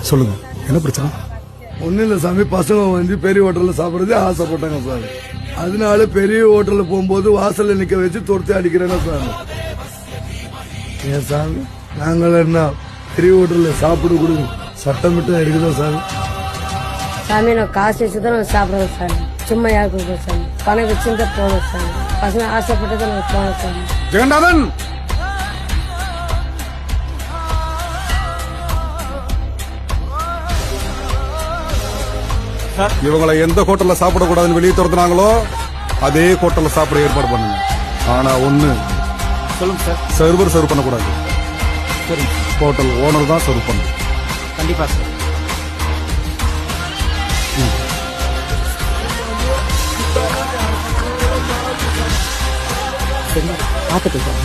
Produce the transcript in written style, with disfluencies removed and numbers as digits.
சொல்லுங்க, என்ன பிரச்சனை? ஒன்னும் இல்ல சாமி, பசங்க வந்து பெரிய ஹோட்டல்ல சாப்பிடறது ஆசைப்பட்டாங்க சார். அதனால பெரிய ஹோட்டல்ல போகும்போது வாசல்ல நிக்க வச்சு துரத்தி அடிக்கிறாங்க சார். ஏன் சாமி, நாங்கள் என்ன பெரிய ஹோட்டல்ல சாப்பிட கொடுங்க சட்டமிட்டு இருக்குதா சாமி? சாமி நான் காசு வச்சுதான் நான் சாப்பிடுவோம் சாமி. சும்மா யாருக்கு கொடுப்போம் சாமி. பணம் வச்சுருந்தா போனோம் சாமி. பசங்க ஆசைப்பட்டதை நாங்கள் போனோம் சாமி. ஜெகநாதன், இவங்களை எந்த ஹோட்டல்ல சாப்பிடக்கூடாதுன்னு வெளியே துரத்துனாங்களோ அதே ஹோட்டல்ல சாப்பிட ஏற்பாடு பண்ணுங்க. ஆனா ஒண்ணு சொல்லுங்க சார். சர்வர் சர்வ் பண்ணக்கூடாது. சரி, ஹோட்டல் ஓனர் தான் சர்வ் பண்ணணும். கண்டிப்பா சார். சரி, பார்த்துட்டு சார்.